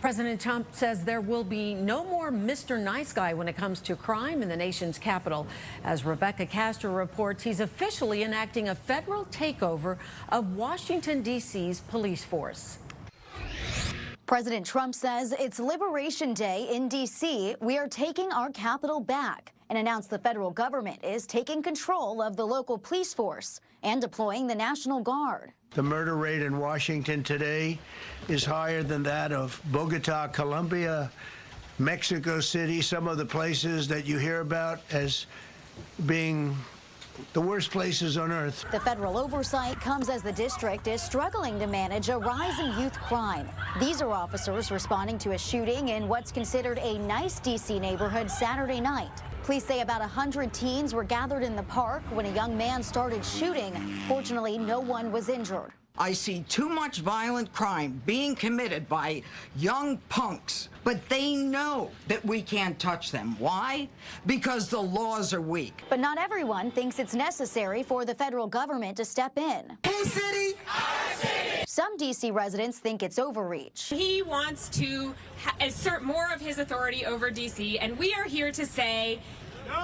President Trump says there will be no more Mr. Nice Guy when it comes to crime in the nation's capital. As Rebecca Castor reports, he's officially enacting a federal takeover of Washington, D.C.'s police force. President Trump says it's Liberation Day in D.C. We are taking our capital back, and announced the federal government is taking control of the local police force and deploying the National Guard. The murder rate in Washington today is higher than that of Bogota, Colombia, Mexico City, some of the places that you hear about as being the worst places on earth. The federal oversight comes as the district is struggling to manage a rise in youth crime. These are officers responding to a shooting in what's considered a nice D.C. neighborhood Saturday night. Police say about 100 teens were gathered in the park when a young man started shooting. Fortunately, no one was injured. I see too much violent crime being committed by young punks, but they know that we can't touch them. Why? Because the laws are weak. But not everyone thinks it's necessary for the federal government to step in. Whose city? Our city. Some D.C. residents think it's overreach. He wants to assert more of his authority over D.C., and we are here to say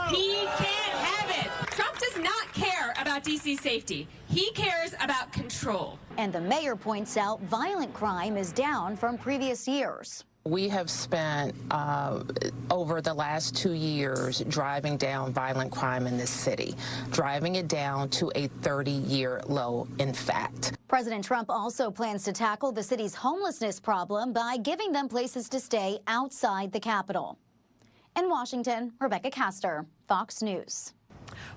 he can't have it. Trump does not care about D.C. safety. He cares about control. And the mayor points out violent crime is down from previous years. We have spent over the last 2 years driving down violent crime in this city, driving it down to a 30-year low, in fact. President Trump also plans to tackle the city's homelessness problem by giving them places to stay outside the Capitol. In Washington, Rebecca Castor, Fox News.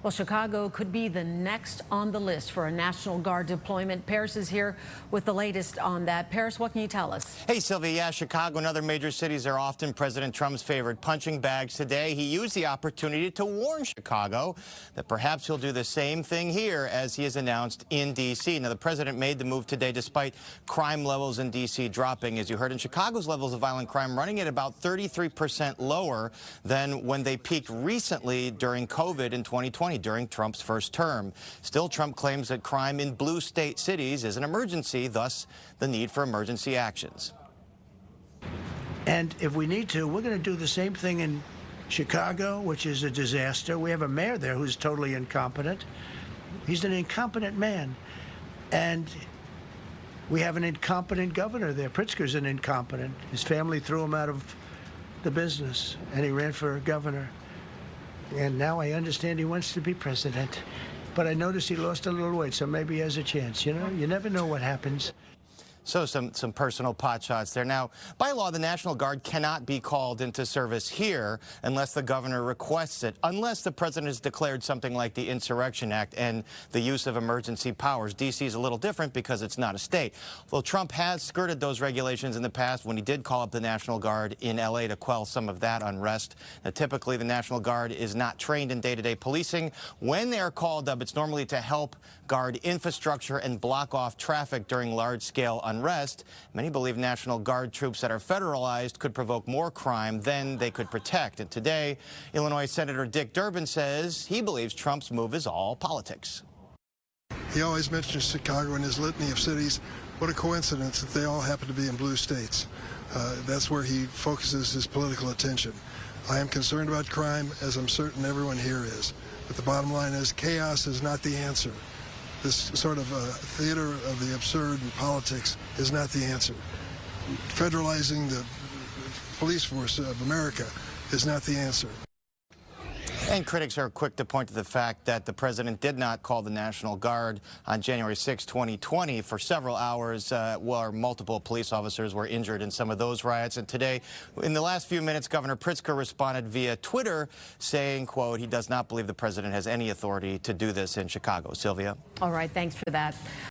Well, Chicago could be the next on the list for a National Guard deployment. Paris is here with the latest on that. Paris, what can you tell us? Hey, Sylvia. Yeah, Chicago and other major cities are often President Trump's favorite punching bags. Today, he used the opportunity to warn Chicago that perhaps he'll do the same thing here as he has announced in D.C. Now, the president made the move today despite crime levels in D.C. dropping. As you heard, in Chicago's levels of violent crime running at about 33% lower than when they peaked recently during COVID in 2020, during Trump's first term. Still, Trump claims that crime in blue state cities is an emergency, thus the need for emergency actions. And if we need to, we're going to do the same thing in Chicago, which is a disaster. We have a mayor there who's totally incompetent. He's an incompetent man. And we have an incompetent governor there. Pritzker's an incompetent. His family threw him out of the business, and he ran for governor. And now I understand he wants to be president. But I noticed he lost a little weight, so maybe he has a chance. You know, you never know what happens. So some personal pot shots there. Now, by law, the National Guard cannot be called into service here unless the governor requests it, unless the president has declared something like the Insurrection Act and the use of emergency powers. D.C. is a little different because it's not a state. Although Trump has skirted those regulations in the past when he did call up the National Guard in L.A. to quell some of that unrest. Now, typically, the National Guard is not trained in day-to-day policing. When they are called up, it's normally to help guard infrastructure and block off traffic during large-scale unrest. Many believe National Guard troops that are federalized could provoke more crime than they could protect. And today, Illinois Senator Dick Durbin says he believes Trump's move is all politics. He always mentions Chicago in his litany of cities. What a coincidence that they all happen to be in blue states. That's where he focuses his political attention. I am concerned about crime, as I'm certain everyone here is. But the bottom line is chaos is not the answer. This sort of theater of the absurd in politics is not the answer. Federalizing the police force of America is not the answer. And critics are quick to point to the fact that the president did not call the National Guard on January 6, 2020 for several hours where multiple police officers were injured in some of those riots. And today, in the last few minutes, Governor Pritzker responded via Twitter saying, quote, he does not believe the president has any authority to do this in Chicago. Sylvia? All right, thanks for that.